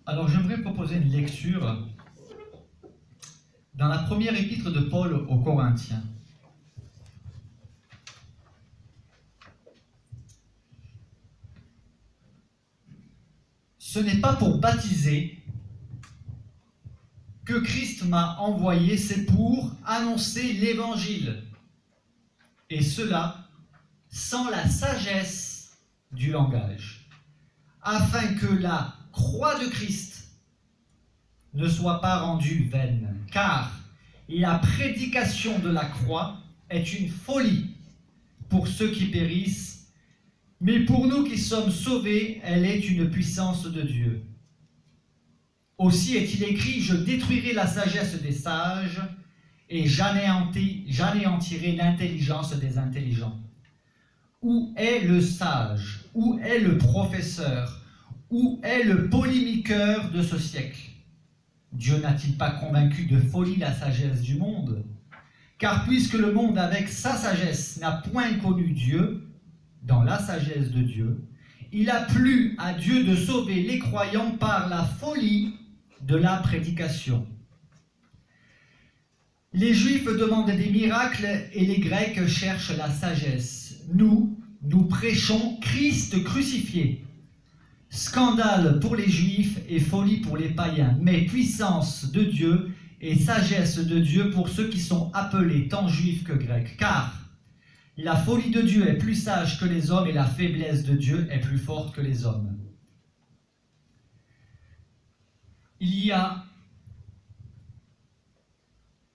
Alors j'aimerais proposer une lecture dans la première épître de Paul aux Corinthiens. Ce n'est pas pour baptiser que Christ m'a envoyé, c'est pour annoncer l'Évangile. Et cela sans la sagesse du langage, afin que la croix de Christ ne soit pas rendue vaine, car la prédication de la croix est une folie pour ceux qui périssent, mais pour nous qui sommes sauvés, elle est une puissance de Dieu. Aussi est-il écrit, je détruirai la sagesse des sages et j'anéantirai l'intelligence des intelligents. Où est le sage? Où est le professeur? Où est le polémiqueur de ce siècle? Dieu n'a-t-il pas convaincu de folie la sagesse du monde? Car puisque le monde avec sa sagesse n'a point connu Dieu, dans la sagesse de Dieu, il a plu à Dieu de sauver les croyants par la folie de la prédication. Les Juifs demandent des miracles et les Grecs cherchent la sagesse. Nous prêchons Christ crucifié. Scandale pour les Juifs et folie pour les païens, mais puissance de Dieu et sagesse de Dieu pour ceux qui sont appelés tant Juifs que Grecs. Car la folie de Dieu est plus sage que les hommes et la faiblesse de Dieu est plus forte que les hommes. Il y a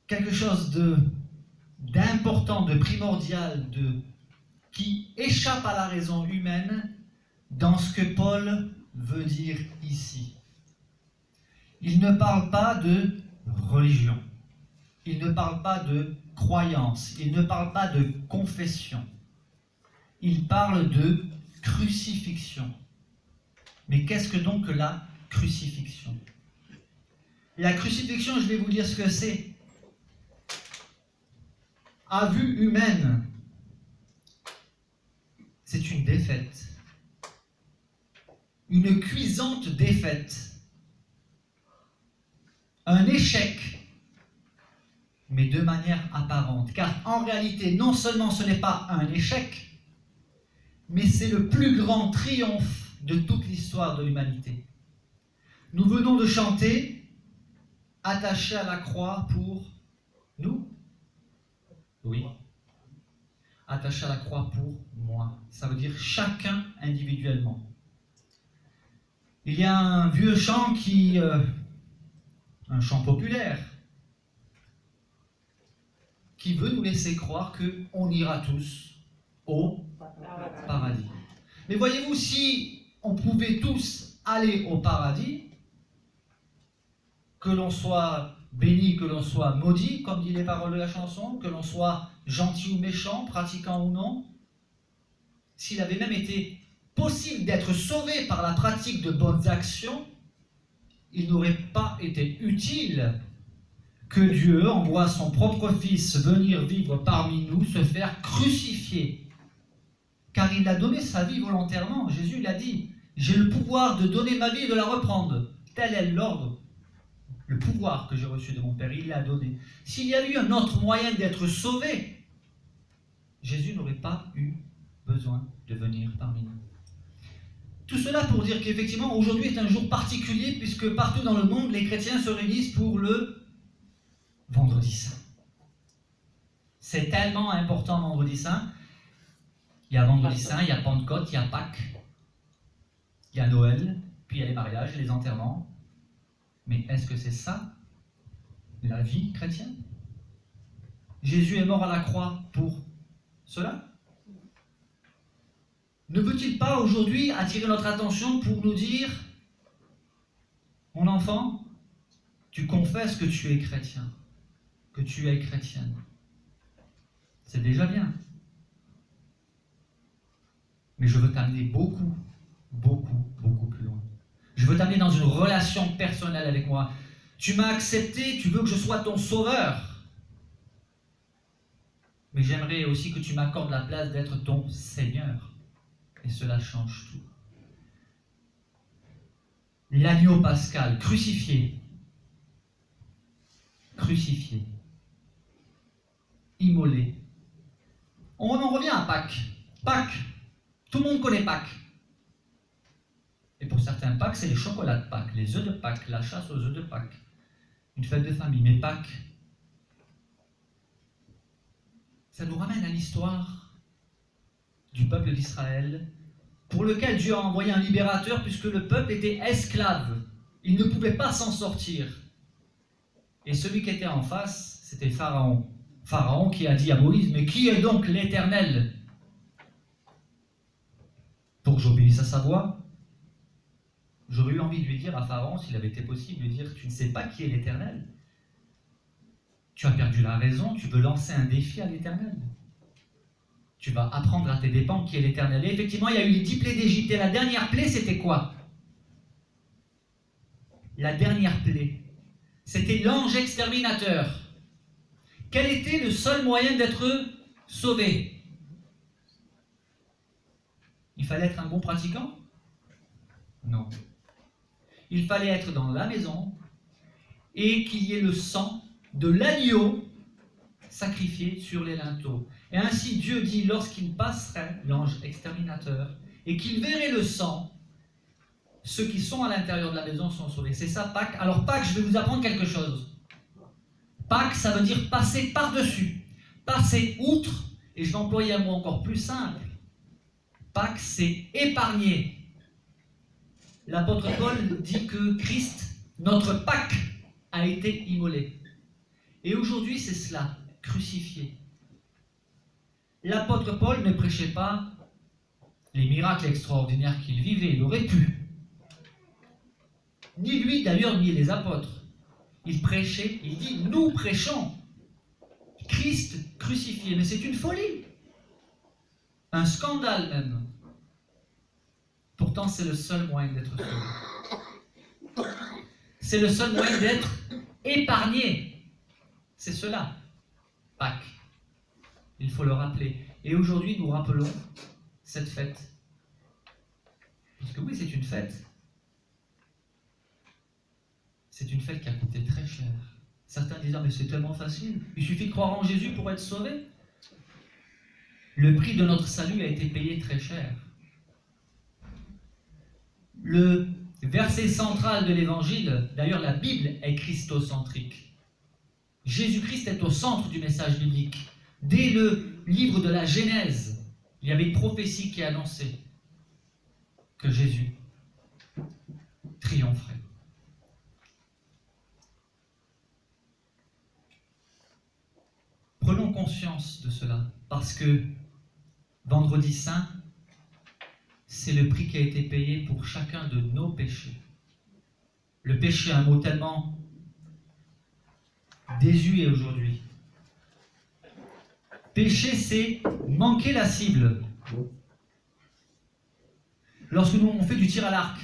quelque chose d'important, de primordial, qui échappe à la raison humaine dans ce que Paul veut dire ici. Il ne parle pas de religion, il ne parle pas de croyance, il ne parle pas de confession, il parle de crucifixion. Mais qu'est-ce que donc la crucifixion? La crucifixion, je vais vous dire ce que c'est. À vue humaine, c'est une défaite. Une cuisante défaite. Un échec, mais de manière apparente. Car en réalité, non seulement ce n'est pas un échec, mais c'est le plus grand triomphe de toute l'histoire de l'humanité. Nous venons de chanter « Attaché à la croix pour nous ». Oui. Attaché à la croix pour moi. Ça veut dire chacun individuellement. Il y a un vieux chant un chant populaire, qui veut nous laisser croire qu'on ira tous au paradis. Mais voyez-vous, si on pouvait tous aller au paradis, que l'on soit béni, que l'on soit maudit, comme dit les paroles de la chanson, que l'on soit gentil ou méchant, pratiquant ou non, s'il avait même été possible d'être sauvé par la pratique de bonnes actions, il n'aurait pas été utile que Dieu envoie son propre Fils venir vivre parmi nous, se faire crucifier. Car il a donné sa vie volontairement. Jésus l'a dit, j'ai le pouvoir de donner ma vie et de la reprendre. Tel est l'ordre. Le pouvoir que j'ai reçu de mon Père, il l'a donné. S'il y avait eu un autre moyen d'être sauvé, Jésus n'aurait pas eu besoin de venir parmi nous. Tout cela pour dire qu'effectivement, aujourd'hui est un jour particulier, puisque partout dans le monde, les chrétiens se réunissent pour le Vendredi Saint. C'est tellement important, Vendredi Saint. Il y a Vendredi Saint, il y a Pentecôte, il y a Pâques, il y a Noël, puis il y a les mariages et les enterrements. Mais est-ce que c'est ça, la vie chrétienne? Jésus est mort à la croix pour cela? Ne veut-il pas aujourd'hui attirer notre attention pour nous dire, mon enfant, tu confesses que tu es chrétien, que tu es chrétienne. C'est déjà bien. Mais je veux t'amener beaucoup, beaucoup, beaucoup plus loin. Je veux t'amener dans une relation personnelle avec moi. Tu m'as accepté, tu veux que je sois ton sauveur. Mais j'aimerais aussi que tu m'accordes la place d'être ton Seigneur. Et cela change tout. l'agneau pascal, crucifié, immolé. On en revient à Pâques. Pâques, tout le monde connaît Pâques. Et pour certains, Pâques, c'est les chocolats de Pâques, les œufs de Pâques, la chasse aux œufs de Pâques. Une fête de famille. Mais Pâques, ça nous ramène à l'histoire du peuple d'Israël, pour lequel Dieu a envoyé un libérateur, puisque le peuple était esclave. Il ne pouvait pas s'en sortir. Et celui qui était en face, c'était Pharaon. Pharaon qui a dit à Moïse, mais qui est donc l'Éternel? Pour que j'obéisse à sa voix. J'aurais eu envie de lui dire à Pharaon, s'il avait été possible, de lui dire, tu ne sais pas qui est l'Éternel. Tu as perdu la raison, tu veux lancer un défi à l'Éternel. Tu vas apprendre à tes dépens qui est l'Éternel. Et effectivement, il y a eu les 10 plaies d'Égypte. Et la dernière plaie, c'était quoi? La dernière plaie, c'était l'ange exterminateur. Quel était le seul moyen d'être sauvé? Il fallait être un bon pratiquant? Non. Il fallait être dans la maison et qu'il y ait le sang de l'agneau sacrifié sur les linteaux. Et ainsi Dieu dit, lorsqu'il passerait, l'ange exterminateur, et qu'il verrait le sang, ceux qui sont à l'intérieur de la maison sont sauvés. C'est ça Pâques. Alors Pâques, je vais vous apprendre quelque chose. Pâques, ça veut dire passer par-dessus, passer outre, et je vais employer un mot encore plus simple. Pâques, c'est épargner. L'apôtre Paul dit que Christ, notre Pâques, a été immolé. Et aujourd'hui, c'est cela, crucifié. L'apôtre Paul ne prêchait pas les miracles extraordinaires qu'il vivait, il aurait pu. Ni lui d'ailleurs, ni les apôtres. Il prêchait, il dit, nous prêchons Christ crucifié. Mais c'est une folie. Un scandale même. Pourtant, c'est le seul moyen d'être sauvé. C'est le seul moyen d'être épargné. C'est cela, Pâques. Il faut le rappeler. Et aujourd'hui, nous rappelons cette fête. Parce que oui, c'est une fête. C'est une fête qui a coûté très cher. Certains disent, mais c'est tellement facile. Il suffit de croire en Jésus pour être sauvé. Le prix de notre salut a été payé très cher. Le verset central de l'Évangile, d'ailleurs la Bible est christocentrique. Jésus-Christ est au centre du message biblique. Dès le livre de la Genèse, il y avait une prophétie qui annonçait que Jésus triompherait. Prenons conscience de cela, parce que Vendredi Saint, c'est le prix qui a été payé pour chacun de nos péchés. Le péché, un mot tellement désuet aujourd'hui. Péché, c'est manquer la cible. Lorsque nous, on fait du tir à l'arc,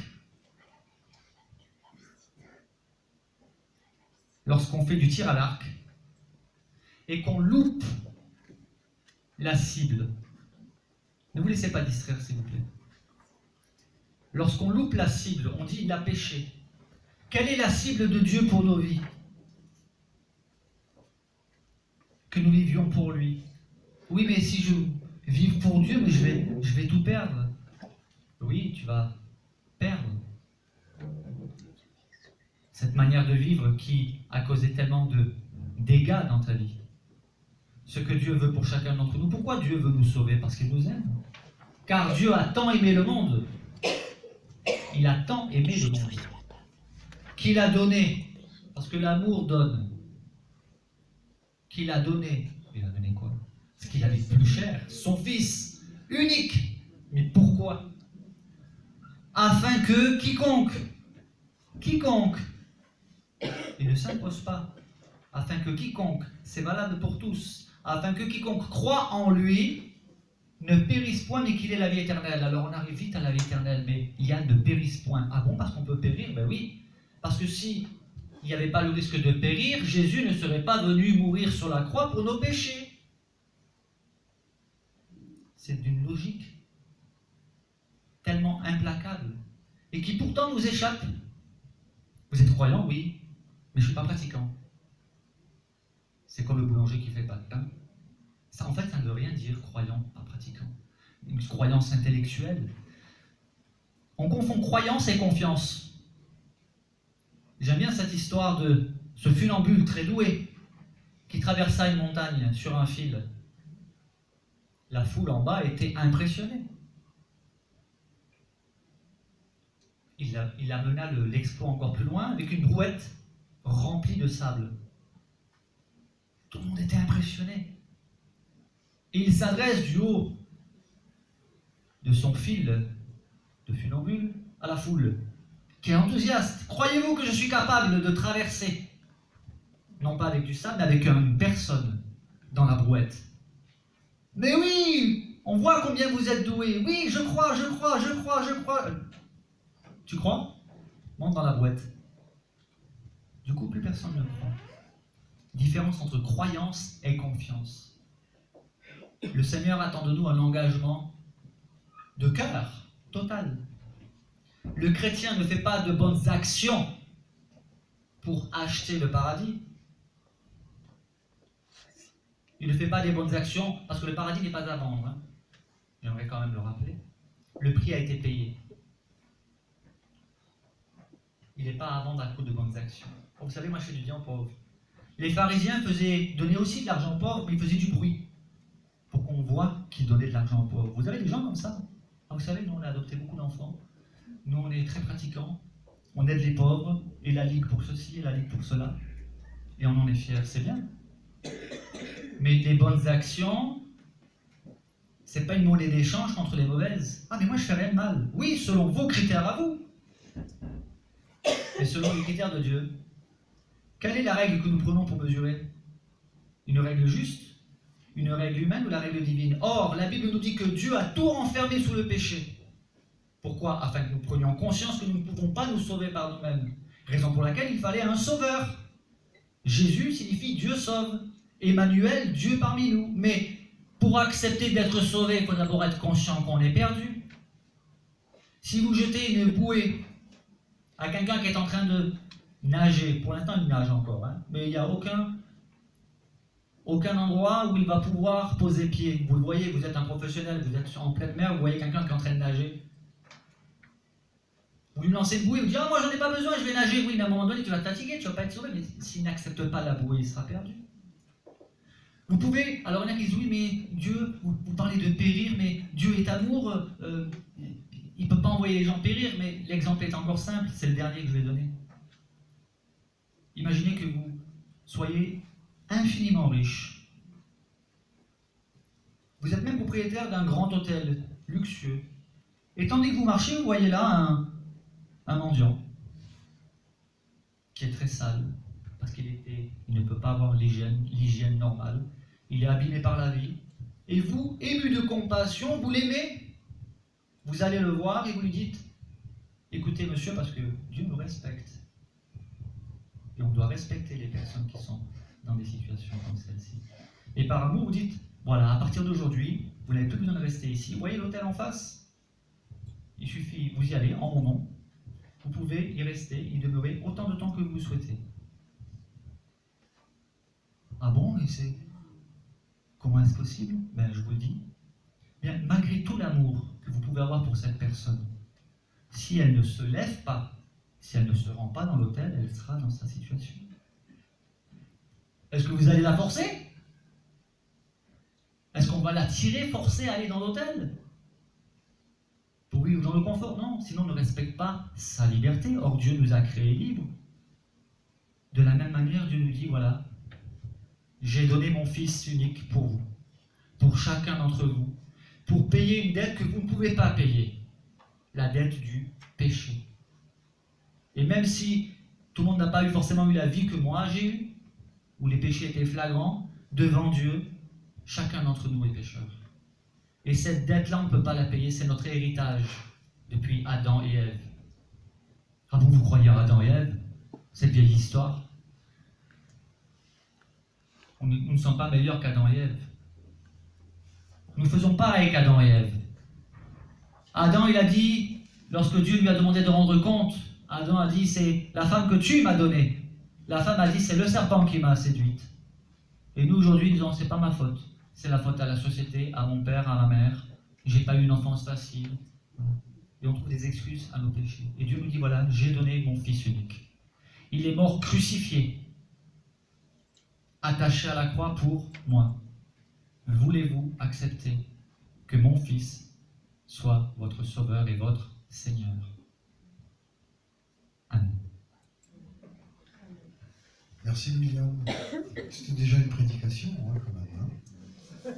lorsqu'on fait du tir à l'arc, et qu'on loupe la cible, ne vous laissez pas distraire, s'il vous plaît. Lorsqu'on loupe la cible, on dit il a péché. Quelle est la cible de Dieu pour nos vies? Que nous vivions pour lui. Oui, mais si je vis pour Dieu, mais je vais tout perdre. Oui, tu vas perdre. Cette manière de vivre qui a causé tellement de dégâts dans ta vie. Ce que Dieu veut pour chacun d'entre nous. Pourquoi Dieu veut nous sauver? Parce qu'il nous aime. Car Dieu a tant aimé le monde. Il a tant aimé le monde. Qu'il a donné. Parce que l'amour donne. Qu'il a donné. Il a donné quoi? Ce qu'il avait de plus cher. Son Fils unique. Mais pourquoi? Afin que quiconque, il ne s'impose pas. Afin que quiconque, c'est valable pour tous, afin que quiconque croit en lui ne périsse point, mais qu'il ait la vie éternelle. Alors on arrive vite à la vie éternelle, mais il y a ne périsse point. Ah bon, parce qu'on peut périr? Ben oui. Parce que si il n'y avait pas le risque de périr, Jésus ne serait pas venu mourir sur la croix pour nos péchés. C'est d'une logique tellement implacable, et qui pourtant nous échappe. croyant, oui, mais je ne suis pas pratiquant. C'est comme le boulanger qui ne fait pas de pain. Ça, en fait, ça ne veut rien dire, croyant, pas pratiquant. Une croyance intellectuelle. On confond croyance et confiance. J'aime bien cette histoire de ce funambule très doué qui traversa une montagne sur un fil. La foule en bas était impressionnée. Il amena l'exploit encore plus loin avec une brouette remplie de sable. Tout le monde était impressionné. Et il s'adresse du haut de son fil de funambule à la foule, qui est enthousiaste. Croyez-vous que je suis capable de traverser, non pas avec du sable, mais avec une personne dans la brouette? Mais oui, on voit combien vous êtes doué. Oui, je crois. Tu crois? Monte dans la brouette. Du coup, plus personne ne croit. Différence entre croyance et confiance. Le Seigneur attend de nous un engagement de cœur total. Le chrétien ne fait pas de bonnes actions pour acheter le paradis. Il ne fait pas des bonnes actions parce que le paradis n'est pas à vendre. Hein. J'aimerais quand même le rappeler. Le prix a été payé. Il n'est pas à vendre à cause de bonnes actions. Vous savez, moi je fais du bien aux pauvres. Les pharisiens donnaient aussi de l'argent aux pauvres, mais ils faisaient du bruit pour qu'on voit qu'ils donnaient de l'argent aux pauvres. Vous avez des gens comme ça. Vous savez, nous on a adopté beaucoup d'enfants. Nous on est très pratiquants. On aide les pauvres, et la Ligue pour ceci, et la Ligue pour cela. Et on en est fiers, c'est bien. Mais les bonnes actions, c'est pas une monnaie d'échange contre les mauvaises. Ah mais moi je fais rien de mal. Oui, selon vos critères à vous. Et selon les critères de Dieu. Quelle est la règle que nous prenons pour mesurer? Une règle juste? Une règle humaine ou la règle divine? Or, la Bible nous dit que Dieu a tout enfermé sous le péché. Pourquoi? Afin que nous prenions conscience que nous ne pouvons pas nous sauver par nous-mêmes. Raison pour laquelle il fallait un sauveur. Jésus signifie Dieu sauve. Emmanuel, Dieu parmi nous. Mais pour accepter d'être sauvé, il faut d'abord être conscient qu'on est perdu. Si vous jetez une bouée à quelqu'un qui est en train de nager, pour l'instant il nage encore, hein, mais il n'y a aucun endroit où il va pouvoir poser pied. Vous le voyez, vous êtes un professionnel, vous êtes en pleine mer, vous voyez quelqu'un qui est en train de nager. Vous lui lancez une bouée, vous dites « Ah, moi j'en ai pas besoin, je vais nager. » Oui, mais à un moment donné, tu vas te fatiguer, tu vas pas être sauvé, mais s'il n'accepte pas la bouée, il sera perdu. Vous pouvez, alors il y en a qui disent « Oui, mais Dieu, vous parlez de périr, mais Dieu est amour, il ne peut pas envoyer les gens périr. » Mais l'exemple est encore simple, c'est le dernier que je vais donner. Imaginez que vous soyez infiniment riche. Vous êtes même propriétaire d'un grand hôtel luxueux. Et tandis que vous marchez, vous voyez là un mendiant qui est très sale, parce qu'il ne peut pas avoir l'hygiène normale. Il est abîmé par la vie. Et vous, ému de compassion, vous l'aimez. Vous allez le voir et vous lui dites « Écoutez, monsieur, parce que Dieu nous respecte. Et on doit respecter les personnes qui sont dans des situations comme celle-ci. » Et par amour, vous dites « Voilà, à partir d'aujourd'hui, vous n'avez plus besoin de rester ici. Vous voyez l'hôtel en face? Il suffit, vous y allez, en mon nom. Vous pouvez y rester, y demeurer autant de temps que vous souhaitez. » Ah bon, et c'est... Comment est-ce possible? Ben, je vous le dis. Bien, malgré tout l'amour que vous pouvez avoir pour cette personne, si elle ne se lève pas, si elle ne se rend pas dans l'hôtel, elle sera dans sa situation. Est-ce que vous allez la forcer? Est-ce qu'on va la tirer, forcer à aller dans l'hôtel? Oui, ou dans le confort? Non, sinon on ne respecte pas sa liberté. Or, Dieu nous a créés libres. De la même manière, Dieu nous dit, voilà, j'ai donné mon Fils unique pour vous, pour chacun d'entre vous, pour payer une dette que vous ne pouvez pas payer, la dette du péché. Et même si tout le monde n'a pas forcément eu la vie que moi j'ai eue, où les péchés étaient flagrants, devant Dieu, chacun d'entre nous est pécheur. Et cette dette-là, on ne peut pas la payer, c'est notre héritage depuis Adam et Ève. Ah bon, vous croyez à Adam et Ève? Cette vieille histoire? Nous ne sommes pas meilleurs qu'Adam et Ève. Nous faisons pareil qu'Adam et Ève. Adam, il a dit, lorsque Dieu lui a demandé de rendre compte Adam a dit, c'est la femme que tu m'as donnée. La femme a dit, c'est le serpent qui m'a séduite. Et nous, aujourd'hui, nous disons, c'est pas ma faute. C'est la faute à la société, à mon père, à ma mère. J'ai pas eu une enfance facile. Et on trouve des excuses à nos péchés. Et Dieu nous dit, voilà, j'ai donné mon Fils unique. Il est mort crucifié, attaché à la croix pour moi. Voulez-vous accepter que mon Fils soit votre Sauveur et votre Seigneur? Amen. Merci William. C'était déjà une prédication, hein, quand même. Hein.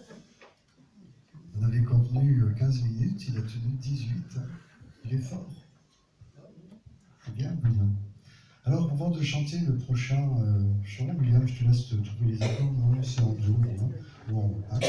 On avait convenu 15 minutes, il a tenu 18. Hein. Il est fort. C'est bien, William. Alors, avant de chanter le prochain chant, William, je te laisse trouver les accords. Non, c'est en do, hein, ou en